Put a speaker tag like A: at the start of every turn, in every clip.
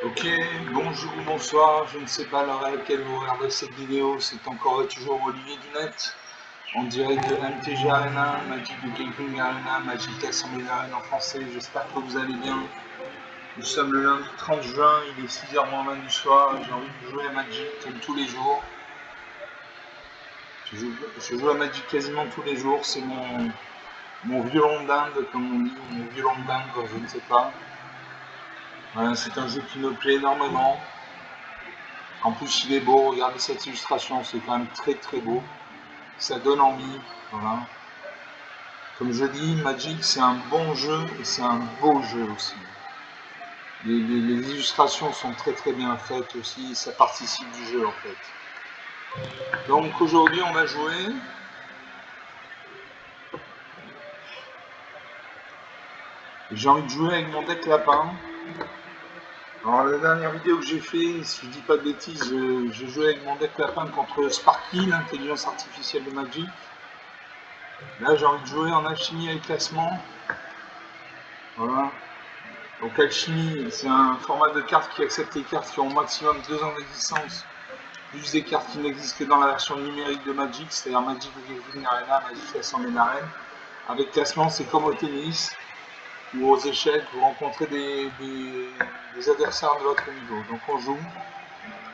A: Ok, bonjour, bonsoir, je ne sais pas l'heure à laquelle vous regardez cette vidéo, c'est encore et toujours Olivier du Net, en direct de MTG Arena, Magic the Gathering Arena, Magic Assembly Arena en français, j'espère que vous allez bien. Nous sommes le lundi 30 juin, il est 6h moins 20 du soir, j'ai envie de jouer à Magic comme tous les jours. Je joue à Magic quasiment tous les jours, c'est mon violon d'Inde, comme on dit, mon violon d'Inde, je ne sais pas. Voilà, c'est un jeu qui me plaît énormément. En plus, il est beau, regardez cette illustration, c'est quand même très très beau. Ça donne envie, voilà. Comme je dis, Magic, c'est un bon jeu et c'est un beau jeu aussi. Les illustrations sont très très bien faites aussi, ça participe du jeu en fait. Donc aujourd'hui, on va jouer. J'ai envie de jouer avec mon deck lapin. Alors la dernière vidéo que j'ai fait, si je dis pas de bêtises, j'ai joué avec mon deck lapin contre Sparky, l'intelligence artificielle de Magic. Là j'ai envie de jouer en alchimie avec classement. Voilà. Donc Alchimie, c'est un format de cartes qui accepte les cartes qui ont au maximum 2 ans d'existence, plus des cartes qui n'existent que dans la version numérique de Magic, c'est-à-dire Magic the Gathering Arena, Magic Assembly Arena. Avec classement, c'est comme au tennis ou aux échecs, vous rencontrez des adversaires de votre niveau. Donc on joue,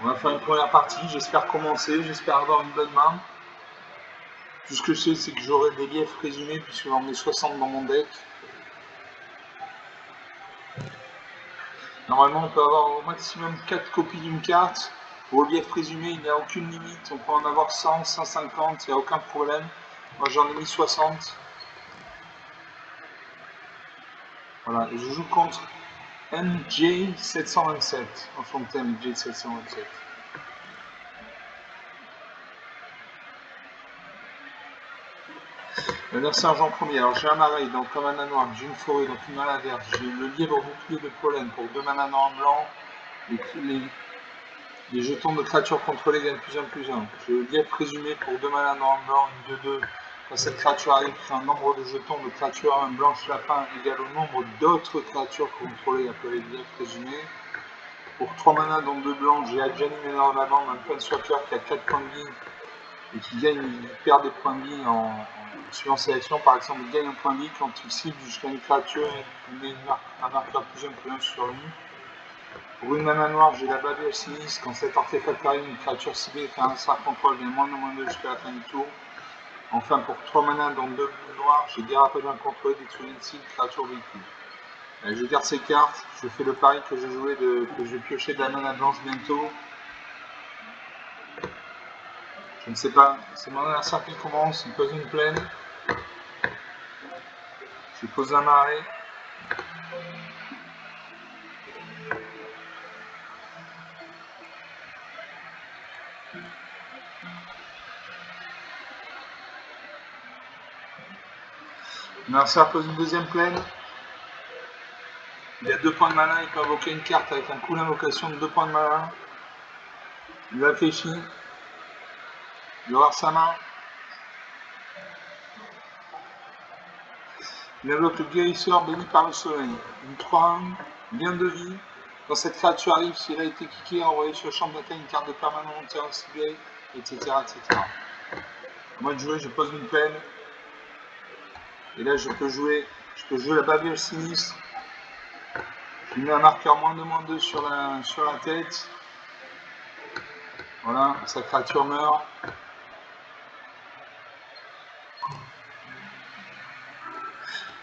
A: on va faire une première partie, j'espère commencer, j'espère avoir une bonne main. Tout ce que je sais, c'est que j'aurai des liefs résumés puisque j'en ai 60 dans mon deck. Normalement, on peut avoir au maximum 4 copies d'une carte. Au relief présumé, il n'y a aucune limite. On peut en avoir 100, 150, il n'y a aucun problème. Moi, j'en ai mis 60. Voilà, et je joue contre MJ727. Enchanté, MJ727. Le sergent premier. Alors, j'ai un marais, donc un mana noir. J'ai une forêt, donc une mana verte. J'ai le lièvre bouclier de pollen pour 2 mana noirs en blanc. Les jetons de créatures contrôlées gagnent +1/+1. J'ai le lièvre présumé pour 2 mana noirs en blanc, une 2/2. Quand cette créature arrive, crée un nombre de jetons de créatures, un blanche lapin égal au nombre d'autres créatures contrôlées appelées lièvre présumé. Pour 3 mana dont 2 blancs, j'ai Adjani Ménor d'avant, un Planeswalker qui a 4 points de vie et qui gagne, il perd des points de vie en suivant sélection. Par exemple, il gagne un point de vie quand il cible jusqu'à une créature et il met un marqueur +1/+1 sur lui. Pour une mana noire, j'ai la Babel Sinistre. Quand cet artefact arrive, une créature ciblée fait un sort contrôle gagne -2 jusqu'à la fin du tour. Enfin, pour 3 mana dans 2 noirs, j'ai Garapodin contrôlé, détruit une cible, créature véhicule. Je garde ces cartes, je fais le pari que j'ai joué que je vais piocher de la mana blanche bientôt. Je ne sais pas, c'est mon adversaire qui commence, il pose une plaine. Je pose un marais. L'adversaire pose une deuxième plaine. Il a 2 points de mana, il peut invoquer une carte avec un coup d'invocation de 2 points de mana. Il réfléchit. Il va voir sa main. Il invoque le guérisseur béni par le soleil. Une 3-1, bien de vie. Quand cette créature arrive, s'il a été kické, envoyé sur le champ de bataille une carte de permanent terrain ciblé, etc., etc. À moi de jouer, je pose une peine. Et là, je peux jouer la Babel Sinistre. Je lui mets un marqueur -2/-2 sur la tête. Voilà, sa créature meurt.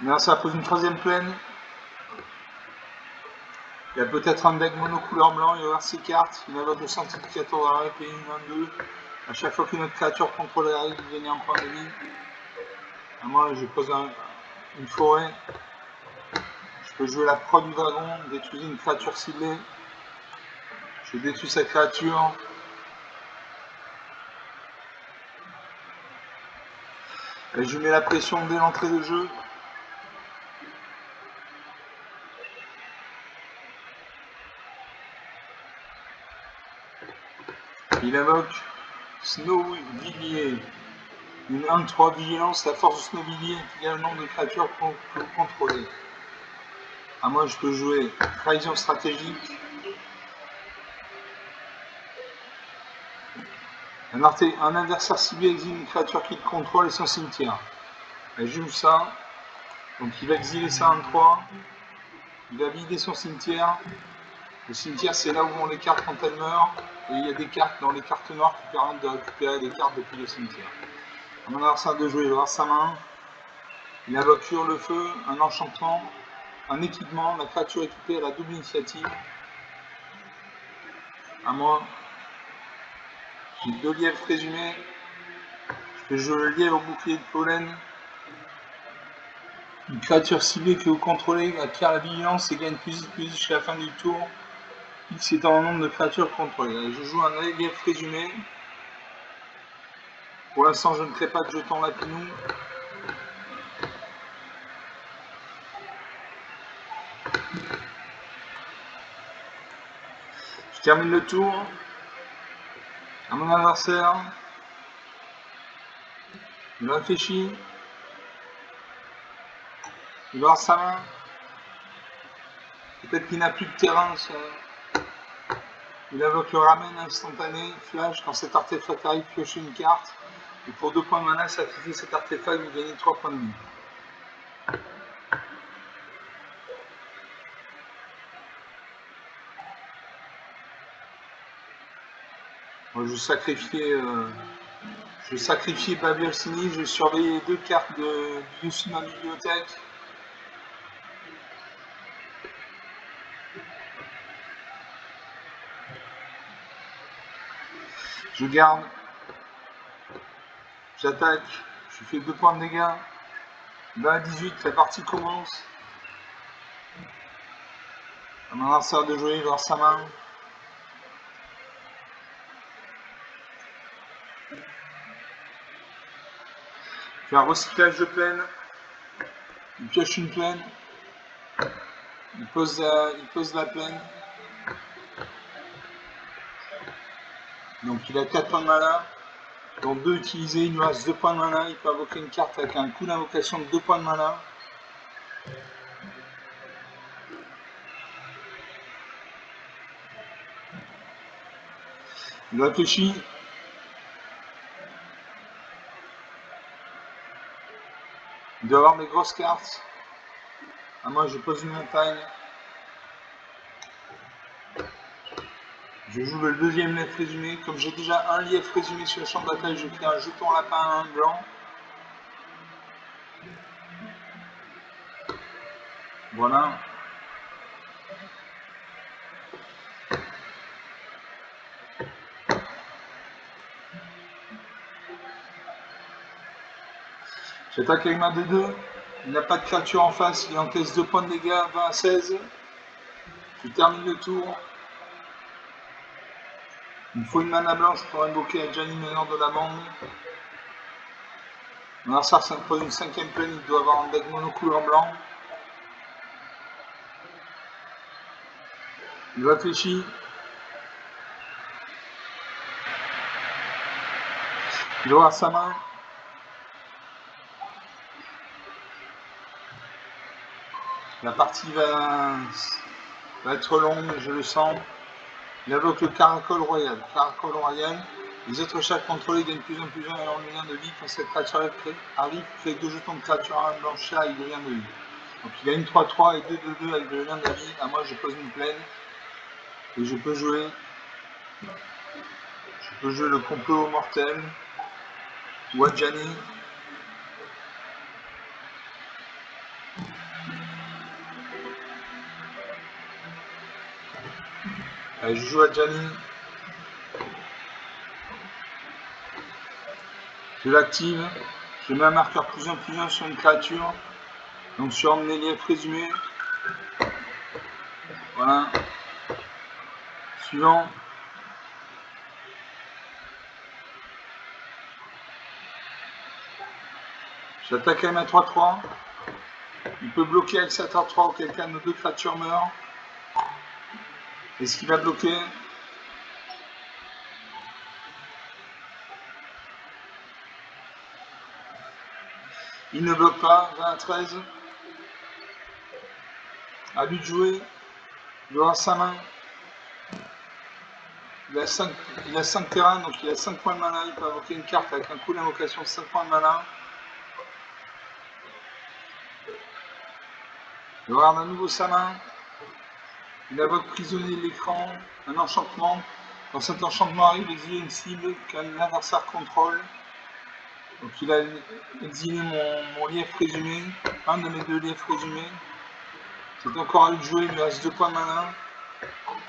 A: Maintenant, ça pose une troisième plaine. Il y a peut-être un deck monocouleur blanc, il va voir ses cartes, il invoque le sanctificateur dans la épée 1-2. A chaque fois qu'une autre créature contrôlée arrive, il gagne un point de vie. À moi, je pose une forêt. Je peux jouer la proie du dragon, détruire une créature ciblée. Je détruis sa créature. Et je mets la pression dès l'entrée de jeu. Il invoque Snowvillier. Une 1-3 vigilance, la force de Snowvillier est égale au nombre de créatures que vous contrôlez. À moi, je peux jouer trahison stratégique. Un adversaire ciblé exile une créature qu'il contrôle et son cimetière. Elle joue ça. Donc il va exiler ça en 3. Il va vider son cimetière. Le cimetière, c'est là où vont les cartes quand elles meurent. Et il y a des cartes dans les cartes noires qui permettent de récupérer des cartes depuis le cimetière. À mon adversaire de jouer, il va avoir sa main. Il invoque le feu, un enchantement, un équipement. La créature récupère la double initiative. À moi. J'ai 2 lièvres présumés. Je peux jouer le lièvre au bouclier de pollen. Une créature ciblée que vous contrôlez acquiert la vigilance et gagne plus jusqu'à la fin du tour. X étant le nombre de créatures contrôlées. Je joue un lièvre présumé. Pour l'instant, je ne crée pas de jetons lapinou. Je termine le tour. À mon adversaire. Il réfléchit. Il va avoir sa main. Peut-être qu'il n'a plus de terrain. Il invoque le ramène instantané. Flash. Quand cet artefact arrive, piochez une carte. Et pour 2 points de mana, sacrifiez cet artefact, vous gagnez 3 points de vie. Moi, je sacrifiais Babiolsini, je surveillais les 2 cartes du dessus de ma bibliothèque. Je garde. J'attaque. Je fais 2 points de dégâts. 20 à 18, la partie commence. À mon adversaire de jouer, il va avoir sa main. Je fais un recyclage de plaine. Il pioche une plaine. Il pose la plaine. Donc il a 4 points de mana. Dont 2 utilisés, il lui reste 2 points de mana. Il peut invoquer une carte avec un coût d'invocation de 2 points de mana. Il réfléchit. Il doit avoir des grosses cartes. Ah, moi, je pose une montagne. Je joue le 2e lièvre résumé. Comme j'ai déjà un lièvre résumé sur le champ de bataille, je crée un jeton lapin à 1 blanc. Voilà. J'attaque avec ma D2. Il n'a pas de créature en face. Il encaisse 2 points de dégâts, 20 à 16. Je termine le tour. Il me faut une mana blanche pour invoquer Ajani meneur de la bande. Mon adversaire s'impose une 5e plaine. Il doit avoir un deck monocouleur blanc. Il réfléchit. Il doit avoir sa main. La partie va être longue, je le sens. Il invoque le Caracol Royal. Caracol Royal. Les autres chats contrôlés gagnent plus en plus un alors le lien de vie. Quand cette créature arrive, fait 2 jetons de créature à un blanc chat avec 2 liens de vie. Donc il a une 3-3 et 2-2-2 avec 2 liens de vie. À moi, je pose une plaine. Et je peux jouer le complot mortel. Ou Ajani. Allez, je joue Ajani. Je l'active. Je mets un marqueur plus 1 sur une créature. Donc sur un lièvre présumé. Voilà. Suivant. J'attaque à ma 3-3. Il peut bloquer avec sa 3 ou quelqu'un de nos 2 créatures meurt. Est-ce qu'il va bloquer? Il ne bloque pas. 20 à 13. À lui de jouer. Il doit avoir sa main. Il a 5 terrains, donc il a 5 points de mana. Il peut invoquer une carte avec un coup d'invocation de 5 points de mana. Il regarde à nouveau sa main. Il invoque prisonnier de l'écran, un enchantement. Quand cet enchantement arrive, exile une cible qu'un adversaire contrôle. Donc il a exilé mon lièvre présumé, un de mes 2 lièvres présumés. C'est encore à lui de jouer, il me reste 2 points de mana.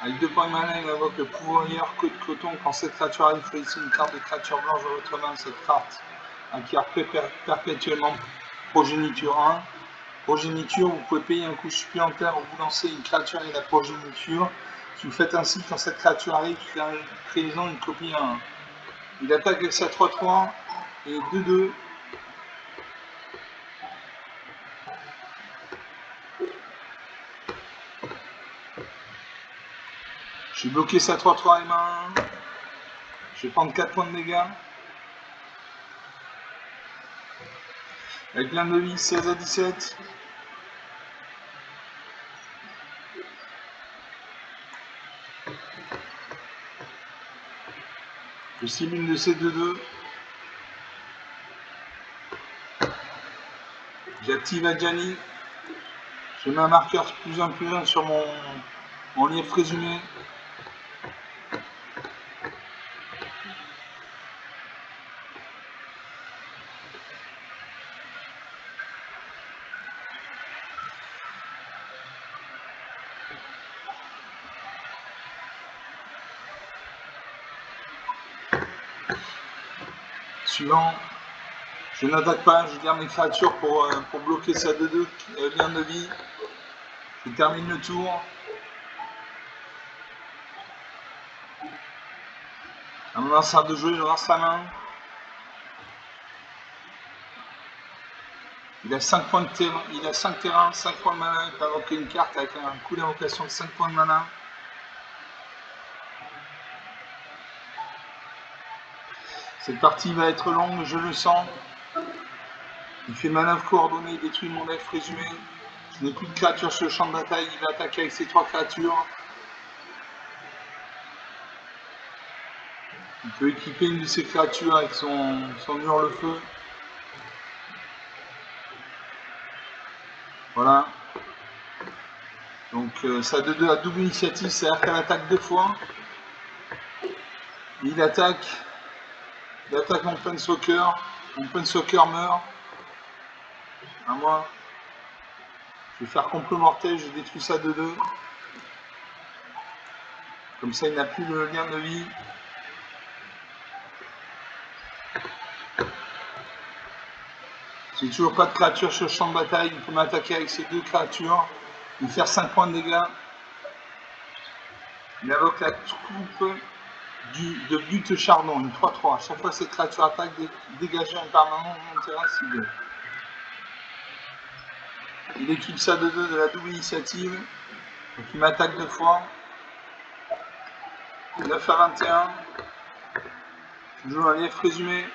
A: Avec 2 points de mana, il invoque le pouvoirilleur queue de coton. Quand cette créature arrive, choisissez une carte de créature blanche dans votre main. Cette carte acquiert perpétuellement progéniture 1. Progéniture, vous pouvez payer un coût supplémentaire où vous lancez une créature et la progéniture. Si vous faites ainsi, quand cette créature arrive, créez-en une copie 1. Il attaque avec sa 3-3 et 2-2. J'ai bloqué sa 3-3 M1. Je vais prendre 4 points de dégâts. Avec l'un de vie, 16 à 17. Je cible une de ces 2-2. J'active Adjani. Je mets un marqueur +1/+1 sur mon lièvre présumé. Suivant. Je n'attaque pas, je garde mes créatures pour bloquer sa 2-2 lien de vie. Je termine le tour. À mon lanceur de jeu, je lance la main. Il a 5 points de terrain, il a 5 terrains, 5 points de mana, il peut invoquer une carte avec un coup d'invocation de 5 points de mana. Cette partie va être longue, je le sens. Il fait manœuvre coordonnée, il détruit mon lièvre présumé. Je n'ai plus de créatures sur le champ de bataille, il va attaquer avec ses 3 créatures. Il peut équiper une de ses créatures avec son hurle-feu. Voilà. Donc ça 2-2 à double initiative, c'est-à-dire qu'elle attaque 2 fois. Il attaque mon Planeswalker. Mon Planeswalker meurt. À moi. Je vais faire complot mortel, je détruis ça 2-2. Comme ça, il n'a plus le lien de vie. J'ai toujours pas de créature sur le champ de bataille. Il peut m'attaquer avec ces 2 créatures. Me faire 5 points de dégâts. Il invoque la troupe de but chardon, une 3-3. À chaque fois que cette créature attaque, dégager un permanent de mon terrain ciblé. Il équipe ça 2-2 de la double initiative. Donc il m'attaque 2 fois. 9 à 21. Je joue un lièvre présumé.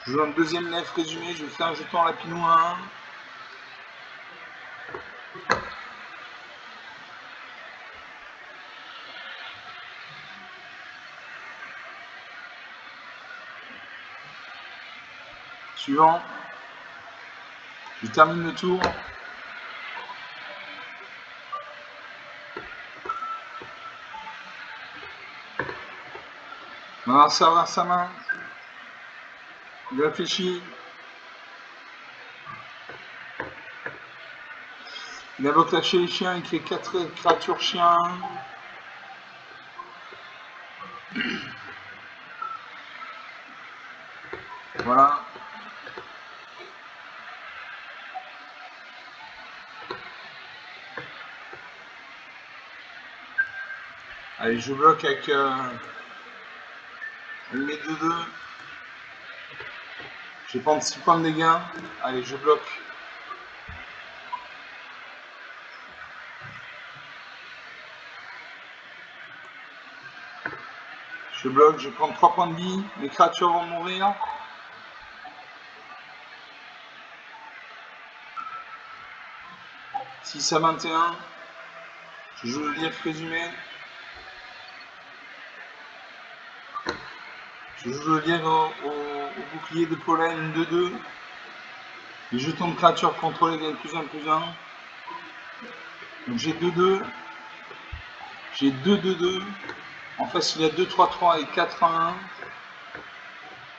A: Je joue un deuxième lièvre présumé. Je fais un jeton lapinou à 1. Suivant. Je termine le tour. On va servir sa main. Il réfléchit. Il invoque la chez les chiens, il crée 4 créatures chiens. Voilà. Allez, je bloque avec mes 2-2. Je vais prendre 6 points de dégâts. Allez, je bloque. Je bloque, je prends 3 points de vie. Mes créatures vont mourir. 6 à 21. Je joue le lief résumé. Je joue le lièvre au bouclier de pollen 2-2. Les jetons de créatures contrôlés gagnent +1/+1. Donc j'ai 2-2. J'ai 2-2-2. En face, il y a 2-3-3 et 4-1.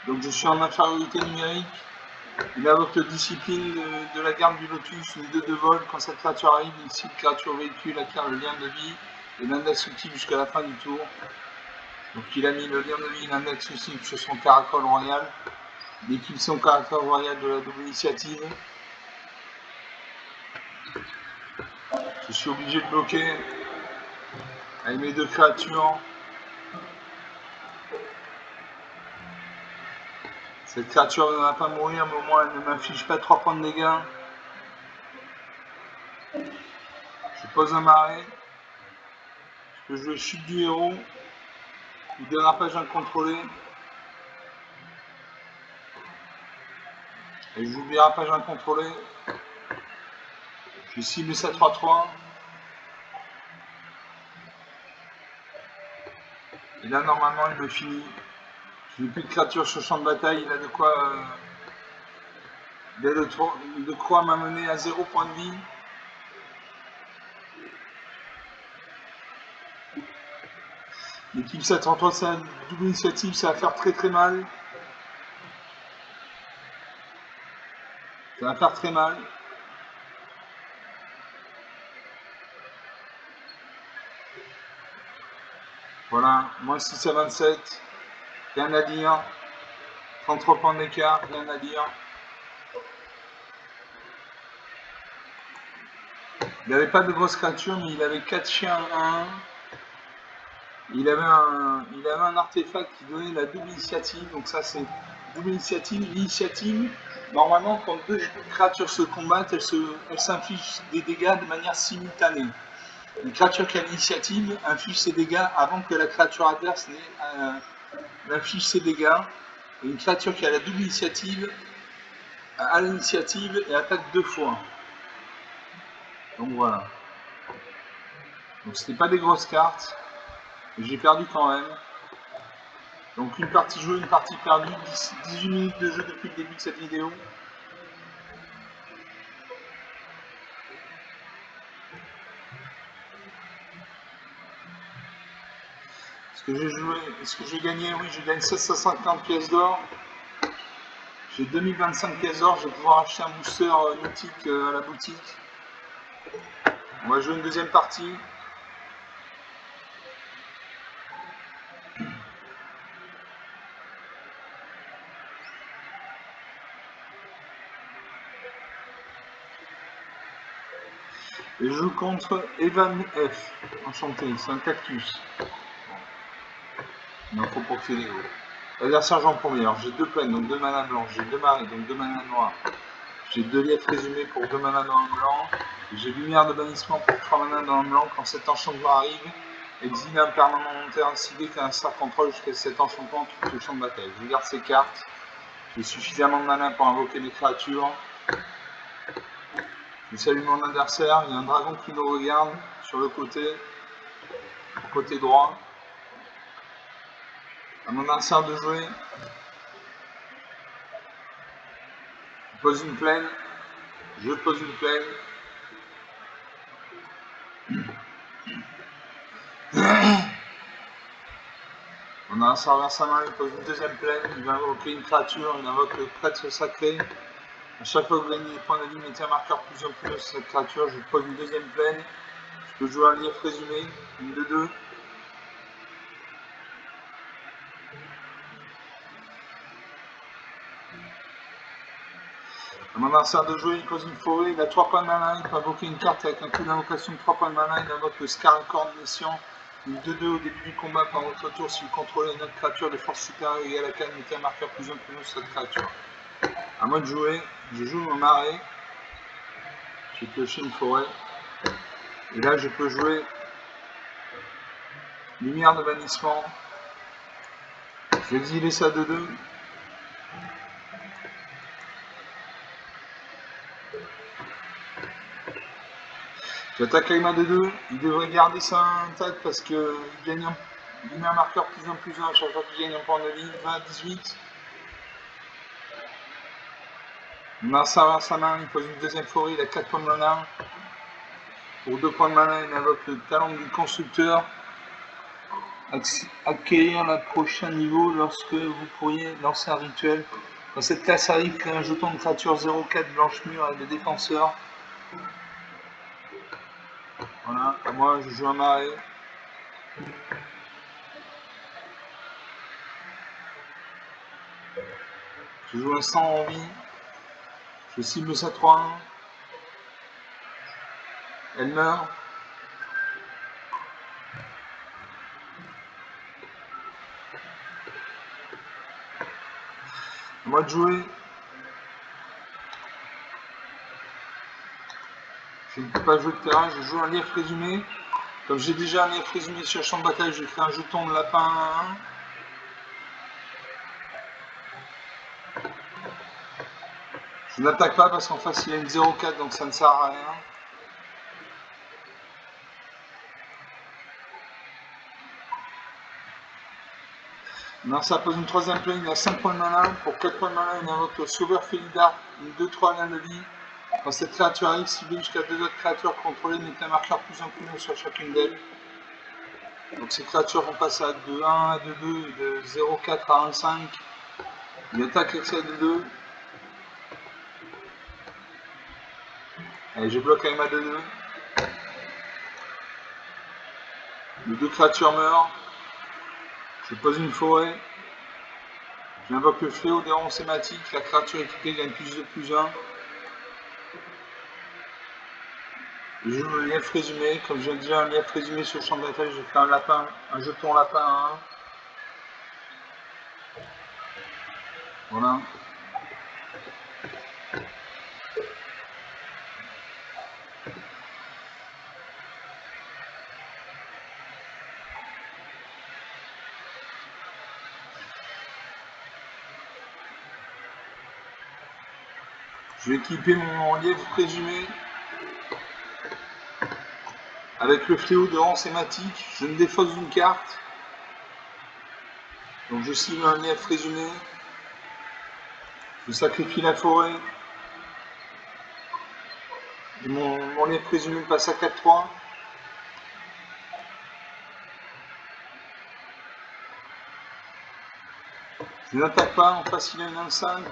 A: Donc je suis en infériorité numérique. Il invoque le discipline de la garde du lotus, une 2 de vol. Quand cette créature arrive, une cible créature véhicule acquiert le lien de vie et l'index ultime jusqu'à la fin du tour. Donc il a mis le lien de vie et l'index ultime sur son caracol royal. Il équipe son caracol royal de la double initiative. Je suis obligé de bloquer avec mes 2 créatures. Cette créature ne va pas mourir, mais au moins elle ne m'inflige pas 3 points de dégâts. Je pose un marais. Je peux jouer chute du héros ou dérapage incontrôlé. Et je joue dérapage incontrôlé. Je cible ça 3-3. Et là normalement il me finit. Je n'ai plus de créatures sur le champ de bataille, il a de quoi m'amener à 0 point de vie. L'équipe 7-3, c'est une double initiative, ça va faire très très mal. Ça va faire très mal. Voilà, moins 6 à 27. Rien à dire. 33 points d'écart, rien à dire. Il n'avait pas de grosses créatures, mais il avait 4 chiens 1. Il avait un artefact qui donnait la double initiative. Donc ça c'est double initiative. L'initiative, normalement quand 2 créatures se combattent, elles s'infligent des dégâts de manière simultanée. Une créature qui a l'initiative inflige ses dégâts avant que la créature adverse n'inflige ses dégâts. Et une créature qui a la double initiative a l'initiative et attaque 2 fois. Donc voilà. Donc c'était pas des grosses cartes. J'ai perdu quand même. Donc une partie jouée, une partie perdue, 18 minutes de jeu depuis le début de cette vidéo. Est-ce que j'ai gagné? Oui, je gagne 750 pièces d'or. J'ai 2025 pièces d'or, je vais pouvoir acheter un booster nautique à la boutique. On va jouer une deuxième partie. Et je joue contre Evan F. Enchanté, c'est un cactus. Il en faut pour que les hauts. L'adversaire joue en premier. Alors j'ai 2 plaines, donc 2 manas blancs. J'ai 2 marées, donc 2 manas noirs. J'ai 2 liefs résumés pour 2 manas dans le blanc. J'ai lumière de bannissement pour 3 manas dans le blanc. Quand cet enchantement arrive, exile un permanent non terrain ciblé qu'un cercle contrôle jusqu'à cet enchantement quitte le champ de bataille. Je garde ces cartes. J'ai suffisamment de mana pour invoquer des créatures. Je salue mon adversaire. Il y a un dragon qui nous regarde sur le côté droit. À mon adversaire de jouer. Je pose une plaine. Je pose une plaine. On a un serveur sa main, il pose une deuxième plaine, il va invoquer une créature, il invoque le prêtre sacré. A chaque fois que vous gagnez des points de vie, mettez un marqueur +1/+1 sur cette créature. Je pose une deuxième plaine. Je peux jouer un lief résumé, une 2-2. À mon adversaire de jouer, il pose une forêt, il a 3 points de mana, il peut invoquer une carte avec un coup d'invocation de 3 points de mana, il invoque le Scaracorn Messian, une 2-2 au début du combat. Pendant votre tour, si vous contrôlez une autre créature de force supérieure égale à 4, mettez un marqueur +1/+1 sur cette créature. À moi de jouer, je joue mon marais, j'ai pioché une forêt, et là je peux jouer lumière de bannissement, je vais exiler ça 2-2. J'attaque avec ma 2-2. Il devrait garder ça intact parce qu'il gagne il met un marqueur plus 1 plus 1 à chaque fois qu'il gagne un point de vie. 20 à 18. Massa avance sa main, il pose une deuxième forêt, il a 4 points de mana. Pour 2 points de mana, il invoque le talent du constructeur. Acquérir le prochain niveau lorsque vous pourriez lancer un rituel. Dans cette classe arrive, créer un jeton de créature 0-4 blanche mûre avec le défenseur. Voilà, moi je joue un marais. Je joue un 100 en vie. Je cible sa 3-1. Elle meurt. À moi de jouer. Je ne peux pas jouer de terrain, je joue un lief résumé. Comme j'ai déjà un lief résumé sur le champ de bataille, je fais un jeton de lapin 1. Je n'attaque pas parce qu'en face il a une 0-4 donc ça ne sert à rien. Non, ça pose une troisième plane, il a 5 points de mana. Pour 4 points de mana, il invoque le Sauveur Félidar, une 2-3 liens de vie. Quand cette créature arrive, ciblée jusqu'à 2 autres créatures contrôlées, mettez un marqueur plus en plus sur chacune d'elles. Donc ces créatures vont passer de 1 à 2-2 et de 0-4 à 1-5. Il attaque avec sa 2-2. Allez, je bloque avec ma 2-2. Les 2 créatures meurent. Je pose une forêt. J'invoque le fléau des ronds sématiques. La créature équipée gagne plus de plus 1. Je joue le lief résumé. Comme j'ai déjà un lief résumé sur le champ de bataille, je fais un jeton lapin à 1. Voilà. Je vais équiper mon lièvre présumé avec le fléau de rang sématique. Je me défausse d'une carte. Donc je cible un lièvre présumé. Je sacrifie la forêt. Et mon lièvre présumé passe à 4-3. Je n'attaque pas, en face il a une 1-5.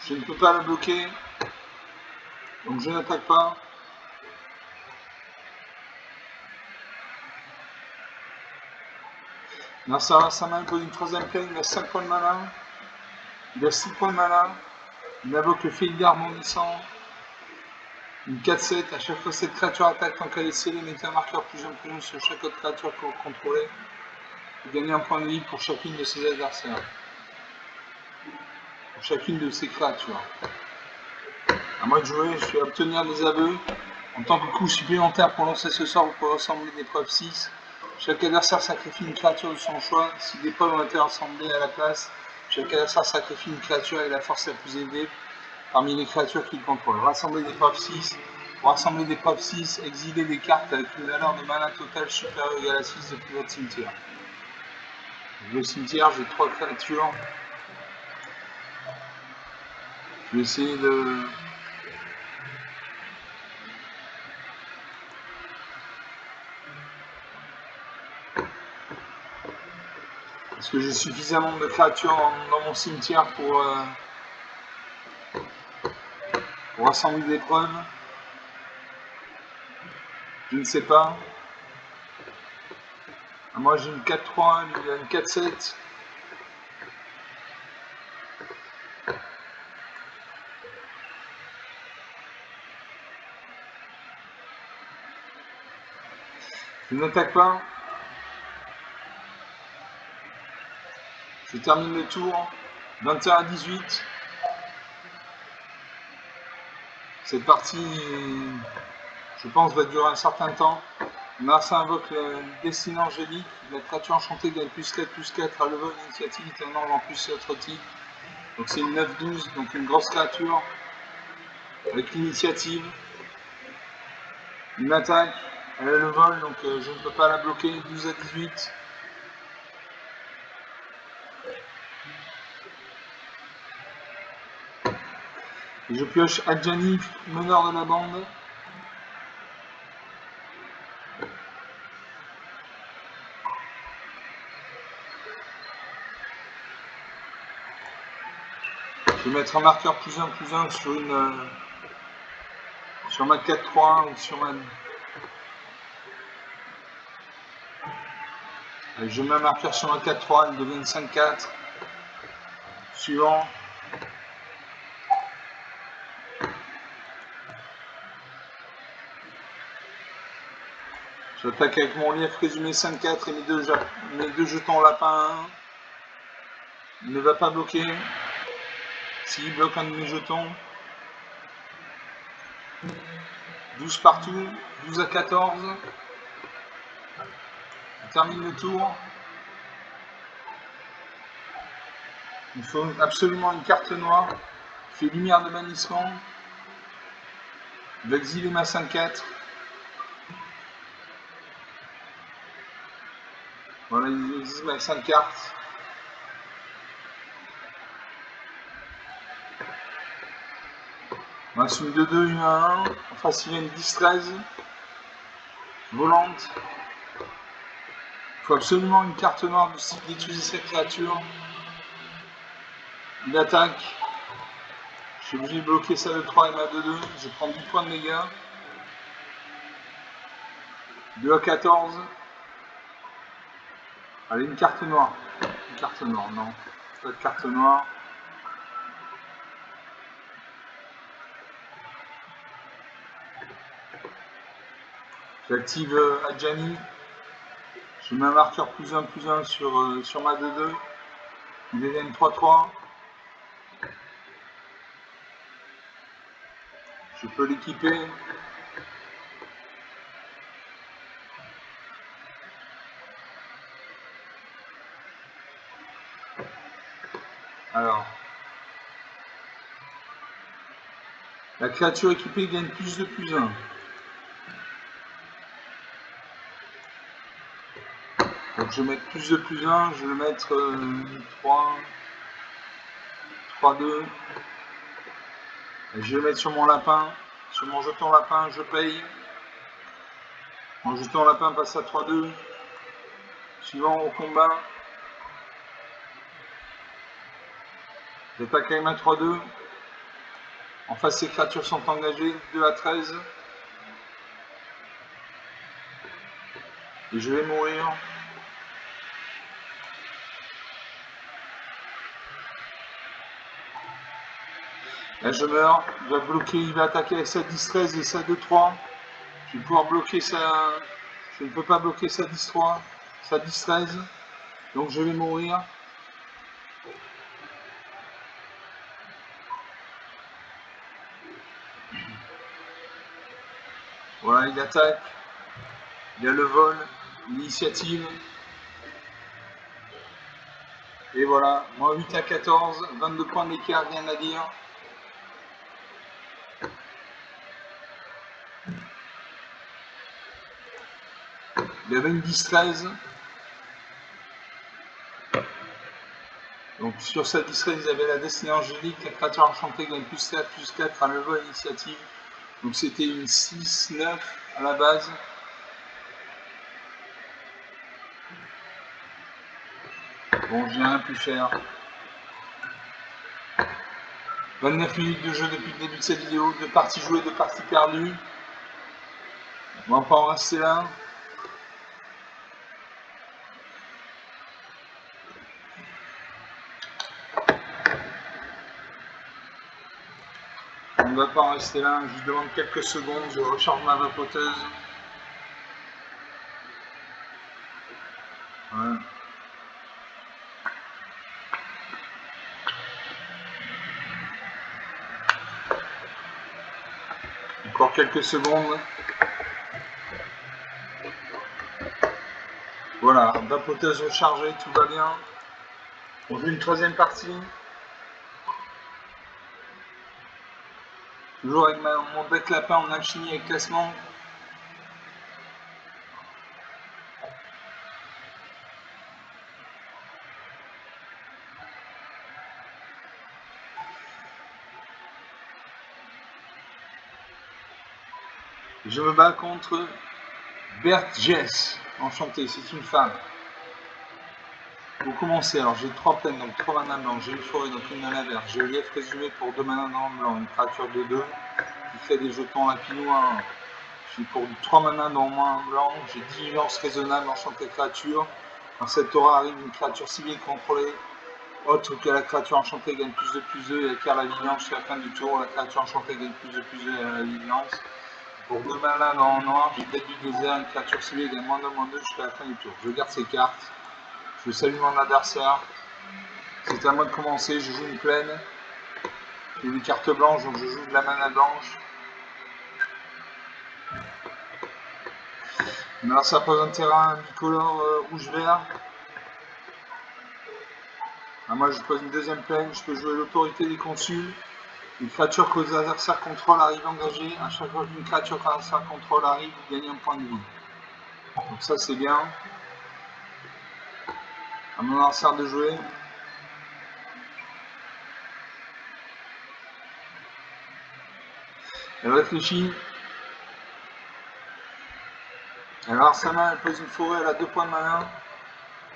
A: Je ne peux pas la bloquer. Donc je n'attaque pas. Narsara sa main pose une troisième plane, il a 5 points de mana. Il a 6 points de mana. Il invoque le Félidar bondissant. Une 4-7. À chaque fois cette créature attaque tant qu'elle est scellée, mettez un marqueur plus un sur chaque autre créature que vous contrôlez. Vous gagnez un point de vie pour chacune de ses adversaires. Pour chacune de ces créatures. À moi de jouer, je vais obtenir des aveux. En tant que coup supplémentaire pour lancer ce sort, vous pouvez rassembler des preuves 6. Chaque adversaire sacrifie une créature de son choix. Si des preuves ont été rassemblées à la place, chaque adversaire sacrifie une créature avec la force la plus élevée parmi les créatures qu'il contrôle. Rassembler des preuves 6. Pour rassembler des preuves 6, exilez des cartes avec une valeur de mana totale supérieure ou égale à 6 depuis votre cimetière. Le cimetière, j'ai 3 créatures. Je vais essayer de... Est-ce que j'ai suffisamment de créatures dans mon cimetière pour rassembler des preuves? Je ne sais pas. Moi j'ai une 4-3, lui il a une 4-7. Je n'attaque pas. Je termine le tour. 21 à 18. Cette partie, je pense, va durer un certain temps. Mars invoque le Destin Angélique. La créature enchantée gagne plus 4 à level initiative, est un ordre en plus autre type. Donc c'est une 9-12, donc une grosse créature avec l'initiative. Une attaque, elle a le vol, donc je ne peux pas la bloquer. 12 à 18. Et je pioche Adjani, meneur de la bande. Je vais mettre un marqueur +1/+1 sur une sur ma 4-3 ou sur ma. Allez, je mets un marqueur sur ma 4-3, il devient 5-4. Suivant. J'attaque avec mon lièvre résumé 5-4 et mes deux jetons lapin 1. Il ne va pas bloquer. S'il bloque un de mes jetons. 12 partout, 12 à 14. On termine le tour. Il faut absolument une carte noire qui fait lumière de bannissement. D'exiler ma 5-4. Voilà, il existe ma 5 cartes. On assume 2-2, 1-1. En face, il y a une 10-13. Volante. Il faut absolument une carte noire du style d'étudier cette créature. Il attaque. Je suis obligé de bloquer ça de 3 et ma 2-2. Je prends 10 points de dégâts. 2 à 14. Allez, une carte noire. Une carte noire, non. Pas de carte noire. J'active Adjani. Je mets un marqueur +1/+1 sur ma 2-2. Il devient 3-3. Je peux l'équiper. Alors. La créature équipée gagne +2/+1. Donc je vais mettre +2/+1. Je vais mettre 3. 3-2. Et je vais le mettre sur mon lapin. Sur mon jeton lapin, je paye. Mon jeton lapin passe à 3-2. Suivant au combat. J'attaque avec ma 3-2. En face, ces créatures sont engagées. 2 à 13. Et je vais mourir. Là, je meurs. Il va bloquer. Il va attaquer avec sa 10-13 et sa 2-3. Je vais pouvoir bloquer sa. Je ne peux pas bloquer sa 10-3. Sa 10-13. Donc je vais mourir. Voilà, il attaque. Il y a le vol, l'initiative. Et voilà, moins 8 à 14, 22 points d'écart, rien à dire. Il y avait une 10-13. Donc sur cette 10-13, il y avait la destinée angélique. La créature enchantée gagne +4/+4 à le vol initiative. Donc c'était une 6-9 à la base. Bon, j'ai rien pu faire. 29 minutes de jeu depuis le début de cette vidéo. 2 parties jouées, 2 parties perdues. On va pas en rester là. On ne va pas en rester là. Je demande quelques secondes. Je recharge ma vapoteuse. Voilà. Encore quelques secondes. Voilà, vapoteuse rechargée, tout va bien. On joue une troisième partie. Toujours avec mon deck lapin en alchimie et classement. Je me bats contre Berthe Jess. Enchantée, c'est une femme. Pour commencer, alors j'ai 3 plaines, donc 3 manas blancs, j'ai une forêt, donc une mana verte, j'ai le lief résumé pour 2 manas dans le blanc, une créature de 2 qui fait des jetons lapino à 1. J'ai pour 3 manas dans moins blanc, j'ai diligence raisonnable, enchantée créature. Dans cette aura arrive une créature civile contrôlée, autre que la créature enchantée gagne plus 2 et acquiert la vigilance jusqu'à la fin du tour. La créature enchantée gagne plus 2 et a la vigilance. Pour 2 manas dans le noir, j'ai tête du désert, une créature civile gagne -2 jusqu'à la fin du tour. Je garde ces cartes. Je salue mon adversaire. C'est à moi de commencer, je joue une plaine. J'ai une carte blanche, donc je joue de la mana blanche. Alors ça pose un terrain bicolore rouge-vert. Moi je pose une deuxième plaine, je peux jouer l'autorité des consuls. Une créature que les adversaires contrôlent arrive engagée. À chaque fois qu'une créature que l'adversaire contrôle arrive, vous gagnez un point de vie. Donc ça c'est bien. À mon adversaire de jouer. Elle réfléchit. Alors sa main, elle pose une forêt, elle a 2 points de mana.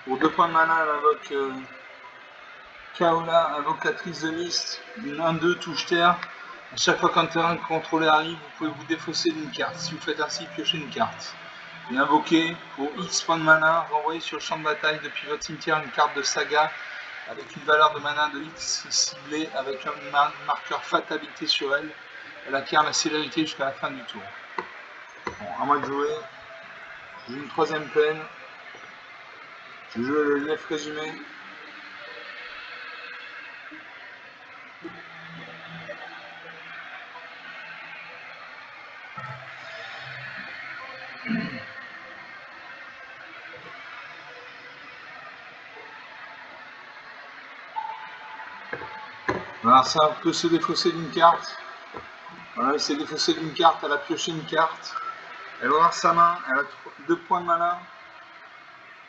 A: Pour 2 points de mana, elle invoque Kaola, invocatrice de mist, une 1-2 touche terre. À chaque fois qu'un terrain contrôlé arrive, vous pouvez vous défausser d'une carte. Si vous faites ainsi, piochez une carte. Et invoquer pour X points de mana, renvoyez sur le champ de bataille depuis votre cimetière une carte de saga avec une valeur de mana de X ciblée avec un marqueur fatalité sur elle. Elle acquiert la célérité jusqu'à la fin du tour. Bon, à moi de jouer. J'ai une 3ème plaine. Je joue le lief résumé. Alors ça peut se défausser d'une carte. Voilà, elle s'est défaussée d'une carte, elle a pioché une carte. Elle va voir sa main, elle a 2 points de mana.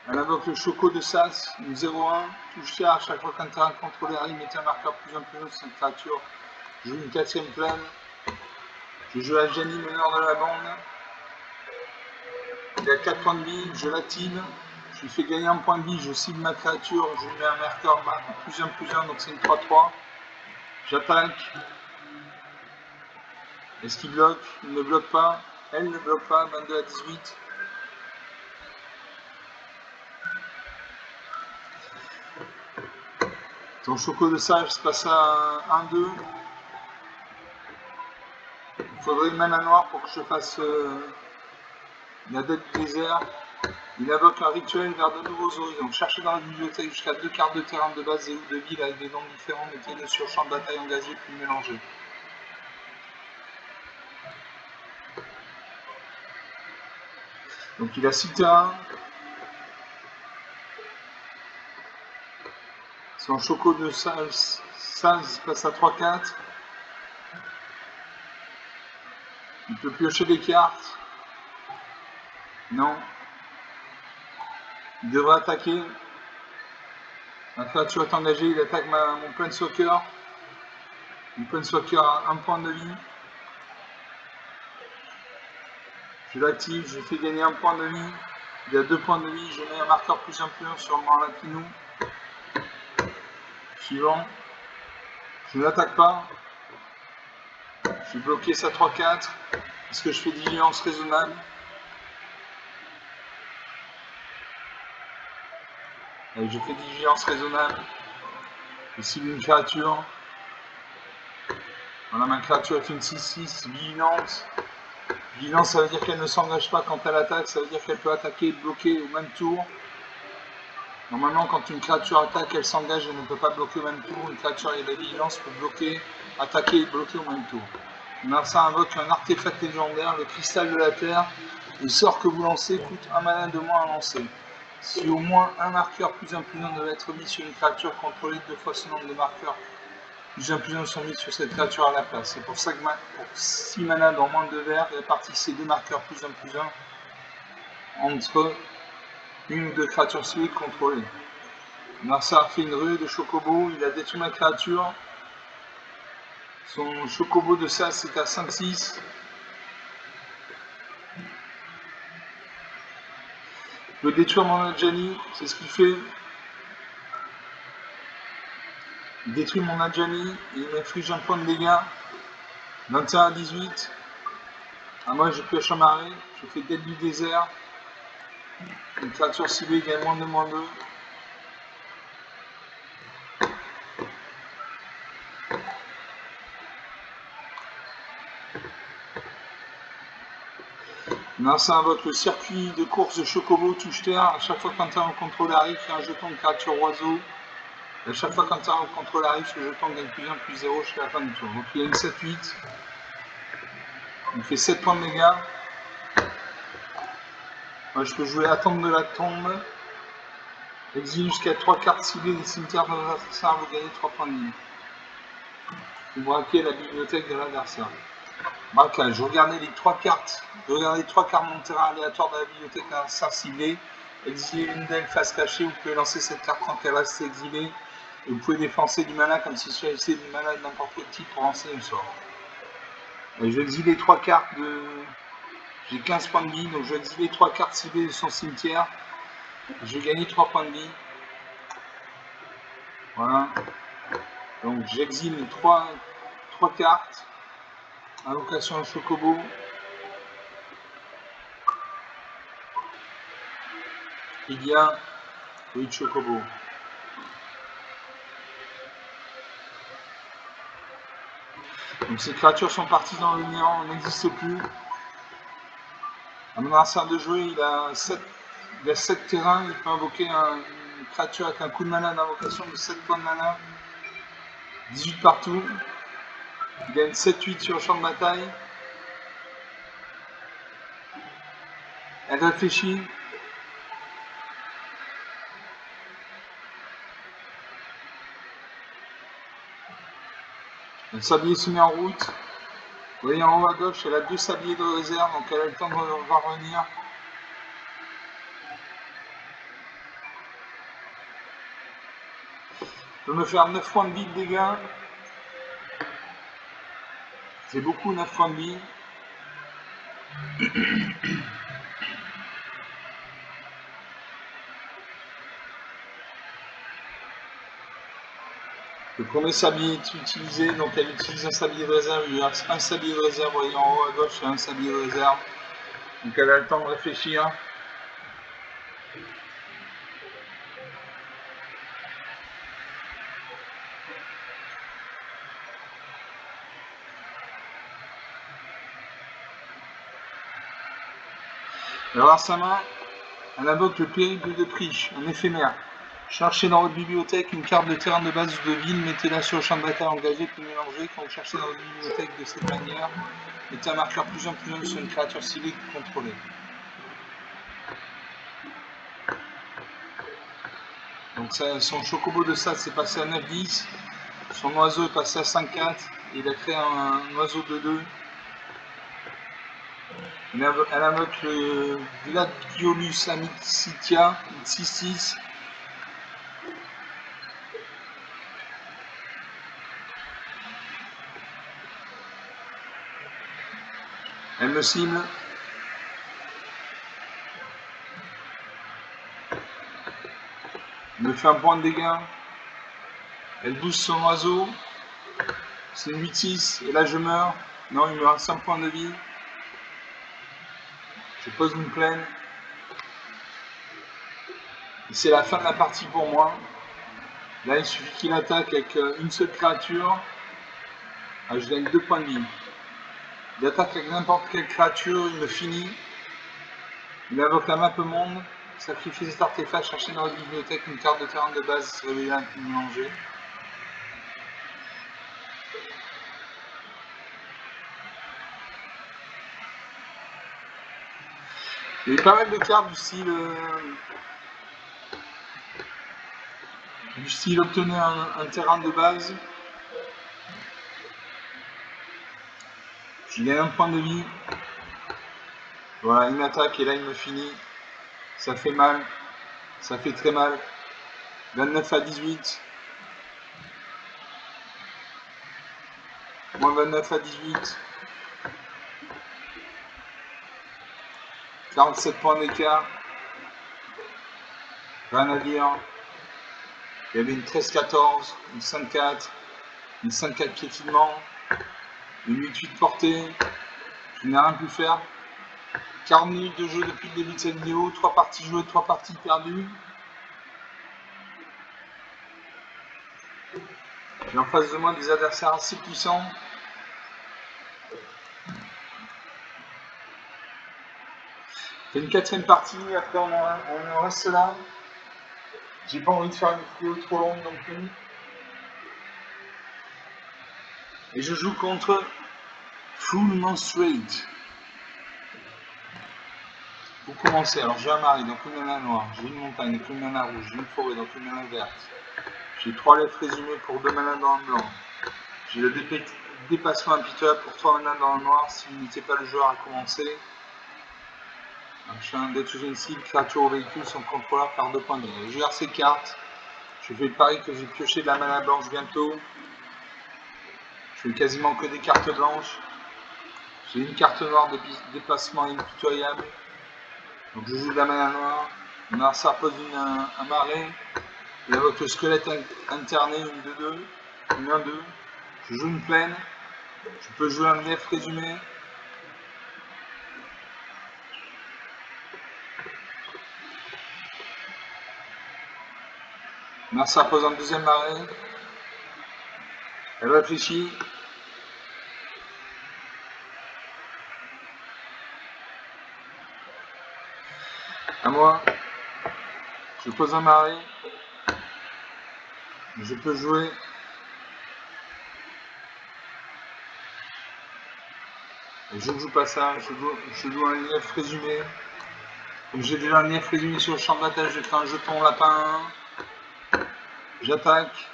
A: Elle invoque le Choco de Sas, une 0-1, touche terre à chaque fois qu'un terrain contrôlé arrive, mettez un marqueur plus 1 sur cette créature. Je joue une 4ème plaine. Je joue à Gianni, meneur de la bande. Il a 4 points de vie, je l'active. Je lui fais gagner un point de vie, je cible ma créature, je lui mets un marqueur plus 1, donc c'est une 3-3. J'attaque. Est-ce qu'il bloque? Il ne bloque pas. Elle ne bloque pas, 22 à 18. Ton Choco de Sage se passe à 1-2. Il faudrait une mana noire pour que je fasse la dette du désert. Il invoque un rituel vers de nouveaux horizons. Cherchez dans la bibliothèque jusqu'à 2 cartes de terrain de base et ou de ville avec des noms différents. Mettez-les sur champ de bataille engagé puis mélangez. Donc il a 6 terrains. Son Choco de Sage passe à 3-4. Il peut piocher des cartes. Non. Il devrait attaquer. Ma créature est engagée, il attaque mon Planeswalker. Mon Planeswalker a 1 point de vie. Je l'active, je fais gagner 1 point de vie. Il a 2 points de vie, je mets un marqueur plus 1 sur le Marlakinou. Suivant. Je ne l'attaque pas. Je suis bloqué ça 3-4. Est-ce que je fais vigilance raisonnable? Et je fais vigilance raisonnable. Je cible une créature. Voilà, ma créature est une 6-6, vigilance. Vigilance, ça veut dire qu'elle ne s'engage pas quand elle attaque, ça veut dire qu'elle peut attaquer et bloquer au même tour. Normalement, quand une créature attaque, elle s'engage, elle ne peut pas bloquer au même tour. Une créature avec la vigilance peut bloquer, attaquer et bloquer au même tour. Alors ça invoque un artefact légendaire, le cristal de la terre. Le sort que vous lancez coûte 1 mana de moins à lancer. Si au moins un marqueur plus 1 devait être mis sur une créature contrôlée 2 fois ce nombre de marqueurs plus 1 sont mis sur cette créature à la place. C'est pour ça que pour 6 mana dans moins de verts, répartissez 2 marqueurs plus 1 entre une ou 2 créatures civiles contrôlées. Narsa a fait une ruée de Chocobo, il a détruit ma créature. Son Chocobo de Sas est à 5-6. Je veux détruire mon Adjani, c'est ce qu'il fait. Il détruit mon Adjani, et il m'inflige un point de dégâts. 21 à 18. Ah, moi je pioche un marais, je fais tête du désert. Une créature ciblée gagne -2/-2. Narcin invoque le circuit de course de Chocobo touche terre. À chaque fois qu'un terrain contrôle arrive, fait un jeton de créature oiseau. Et à chaque fois qu'un terrain contrôle arrive, ce jeton gagne +1/+0 jusqu'à la fin du tour. Donc il a une 7-8. Il fait 7 points de dégâts. Moi je peux jouer Attente de la tombe. Exile jusqu'à 3 cartes ciblées des cimetières de l'adversaire, vous gagnez 3 points de vie. Vous braquez la bibliothèque de l'adversaire. Braquage, regardez les 3 cartes. Regardez les 3 cartes de mon terrain aléatoire de la bibliothèque de l'adversaire ciblée. Exilez une d'elles face cachée, vous pouvez lancer cette carte tant qu'elle reste exilée. Et vous pouvez dépenser du mana comme s'il s'agissait du mana de n'importe quel type pour lancer un sort. Et je vais exiler 3 cartes de. J'ai 15 points de vie, donc je vais exiler 3 cartes ciblées de son cimetière. Je vais gagner 3 points de vie. Voilà. Donc j'exile 3 cartes. Invocation à Chocobo. Il y a oui, Chocobo. Donc ces créatures sont parties dans le néant, n'existent plus. À mon adversaire de jouer, il a 7 terrains, il peut invoquer une créature avec un coup de mana d'invocation de 7 points de mana. 18 partout. Il a une 7-8 sur le champ de bataille. Elle réfléchit. Le sablier se met en route. Vous voyez en haut à gauche, elle a 2 sabliers de réserve, donc elle a le temps de revenir. Je peux me faire 9 points de vie de dégâts. C'est beaucoup 9 points de vie. Le premier sablier est utilisé, donc elle utilise un sablier de réserve, il y a un sablier de réserve, vous voyez en haut à gauche, il y a un sablier de réserve. Donc elle a le temps de réfléchir. Alors sa main, elle invoque le périple de Priche, un éphémère. Cherchez dans votre bibliothèque une carte de terrain de base ou de ville, mettez-la sur le champ de bataille engagé puis mélangez. Quand vous cherchez dans votre bibliothèque de cette manière, mettez un marqueur +1/+1 sur une créature ciblée que vous contrôlez. Donc ça, son Chocobo de ça, c'est passé à 9-10. Son oiseau est passé à 5-4. Il a créé un oiseau de 2. Elle invoque le Gladiolus Amicitia, 6-6. Elle me cible. Elle me fait un point de dégâts. Elle booste son oiseau. C'est 8-6. Et là je meurs. Non, il me reste 5 points de vie. Je pose une plaine. Et c'est la fin de la partie pour moi. Là, il suffit qu'il attaque avec une seule créature. Ah, je gagne 2 points de vie. Il attaque avec n'importe quelle créature, il me finit. Il invoque la map monde. Sacrifiez cet artefact, cherchez dans votre bibliothèque une carte de terrain de base, réveillez un peu mélangé. Il y a eu pas mal de cartes du style obtenez un terrain de base. J'ai gagné un point de vie. Voilà, une attaque et là il me finit. Ça fait mal. Ça fait très mal. 29 à 18. Moins 29 à 18. 47 points d'écart. Rien à dire. Il y avait une 13-14, une 5-4, une 5-4 piétinement, une 8-8 portée. Je n'ai rien pu faire. 40 minutes de jeu depuis le début de cette vidéo, 3 parties jouées, 3 parties perdues. J'ai en face de moi des adversaires assez puissants. C'est une 4e partie, après on en reste là. J'ai pas envie de faire une vidéo trop longue non plus. Et je joue contre Full Monstrate. Pour commencer, alors j'ai un mari, donc une nana noire, j'ai une montagne, donc une nana rouge, j'ai une forêt, donc une nana verte. J'ai 3 lettres résumées pour 2 manas dans le blanc. J'ai le dépassement impitoyable pour 3 manas dans le noir si vous n'étiez pas le joueur à commencer. Je fais un dead to une cible, créature au véhicule, son contrôleur perd 2 points de vie. Je gère ces cartes. Je fais le pari que j'ai pioché de la mana blanche bientôt. Je fais quasiment que des cartes blanches. J'ai une carte noire de déplacement impitoyable. Donc je joue de la mana noire. Mon adversaire pose un marais. Il invoque le squelette interné, une 2-2. Une 1-2. Je joue une plaine. Je peux jouer un lief résumé. Mon adversaire pose un deuxième marais. Elle réfléchit. À moi. Je pose un marais. Je peux jouer. Et je ne joue pas ça, je joue un lief résumé. Comme j'ai déjà un lief résumé sur le champ de bataille, je fais un jeton lapin 1. J'attaque.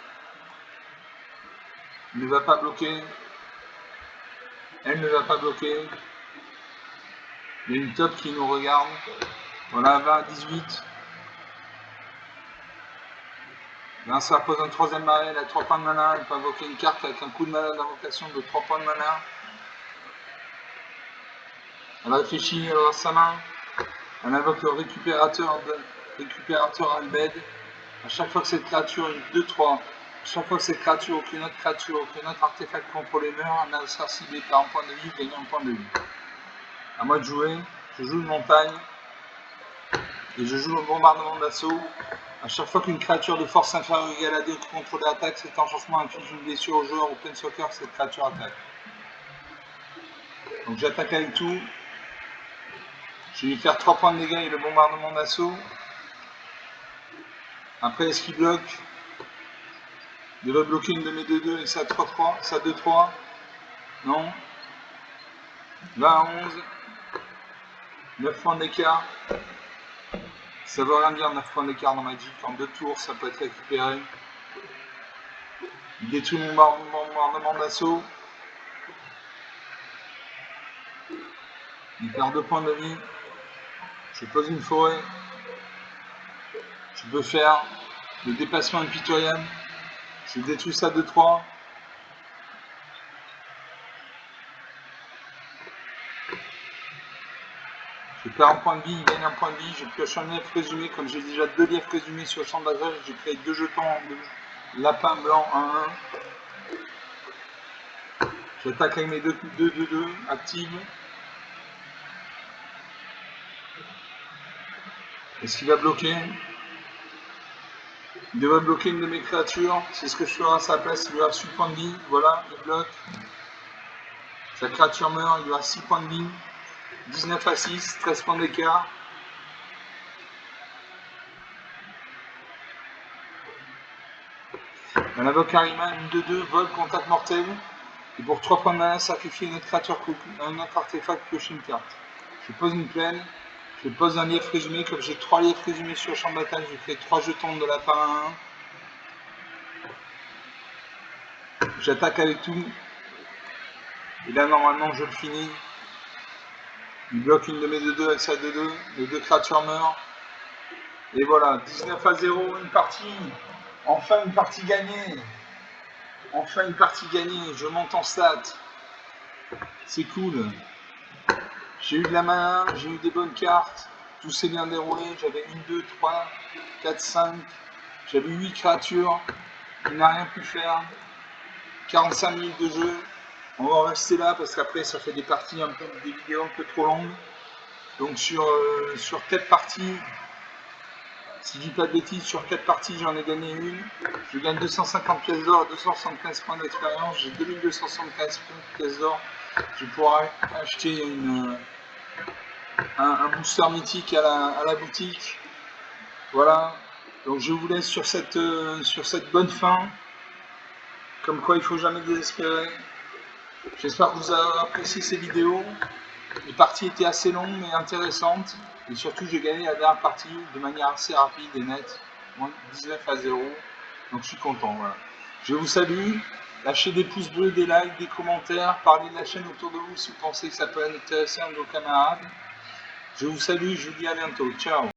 A: Il ne va pas bloquer. Elle ne va pas bloquer. Il y a une top qui nous regarde. Voilà, 20-18. Là, ça pose un 3e marais, elle a 3 points de mana. Elle peut invoquer une carte avec un coup de mana d'invocation de 3 points de mana. Elle réfléchit, elle ouvre sa main. Elle invoque le récupérateur Albed. À chaque fois que cette créature, une 2-3, chaque fois que cette créature, aucune autre artefact contrôlé meurt, un adversaire ciblé par un point de vie, gagne un point de vie. À moi de jouer, je joue une montagne et je joue un bombardement d'assaut. À chaque fois qu'une créature de force inférieure égale à 2 contrôle l'attaque, cet enchantement inflige une blessure au joueur ou planeswalker que cette créature attaque. Donc j'attaque avec tout. Je vais lui faire 3 points de dégâts et le bombardement d'assaut. Après, est-ce qu'il bloque? Il va bloquer une de mes 2-2 et sa 3-3, sa 2-3. Non. 20-11. 9 points d'écart. Ça veut rien dire 9 points d'écart dans Magic. En 2 tours, ça peut être récupéré. Il détruit mon bombardement d'assaut. Il perd 2 points de vie. Je pose une forêt. Je peux faire le déplacement impitoyable. Je détruis ça 2-3. Je perds un point de vie, il gagne un point de vie. Je pioche un lief résumé. Comme j'ai déjà 2 liefs résumés sur le champ de bataille, j'ai créé 2 jetons de lapin blanc 1-1. J'attaque avec mes 2-2-2 actives. Est-ce qu'il va bloquer? Il devrait bloquer une de mes créatures. C'est ce que je ferai à sa place. Il lui a 6 points de vie. Voilà, il bloque. Sa créature meurt. Il lui a 6 points de vie. 19-6, 13 points d'écart. On invoque Harima, une 2-2, vol, contact mortel. Et pour 3 points de mana, sacrifier une autre créature, un autre artefact, piocher une carte. Je pose une plaine. Je pose un lief résumé. Comme j'ai 3 liefs résumés sur le champ de bataille, je fais 3 jetons de lapin 1. J'attaque avec tout. Et là, normalement, je le finis. Il bloque une de mes 2-2 avec sa 2-2. Les 2 créatures meurent. Et voilà, 19-0, une partie. Enfin, une partie gagnée. Enfin, une partie gagnée. Je monte en stats. C'est cool. J'ai eu de la mana, j'ai eu des bonnes cartes. tout s'est bien déroulé, j'avais 1, 2, 3, 4, 5, j'avais 8 créatures, il n'a rien pu faire, 45 minutes de jeu, on va rester là parce qu'après ça fait des parties un peu, des vidéos un peu trop longues, donc sur 4 parties, si je dis pas de bêtises, sur 4 parties j'en ai gagné une, je gagne 250 pièces d'or, 275 points d'expérience, j'ai 2275 pièces d'or, je vais pouvoir acheter un booster mythique à la boutique. Voilà, donc je vous laisse sur cette bonne fin, comme quoi il ne faut jamais désespérer. J'espère que vous avez apprécié ces vidéos. Les parties étaient assez longues mais intéressantes, et surtout j'ai gagné la dernière partie de manière assez rapide et nette, 19-0, donc je suis content. Voilà. Je vous salue, lâchez des pouces bleus, des likes, des commentaires, parlez de la chaîne autour de vous si vous pensez que ça peut intéresser un de vos camarades. Je vous salue, je vous dis à bientôt, ciao.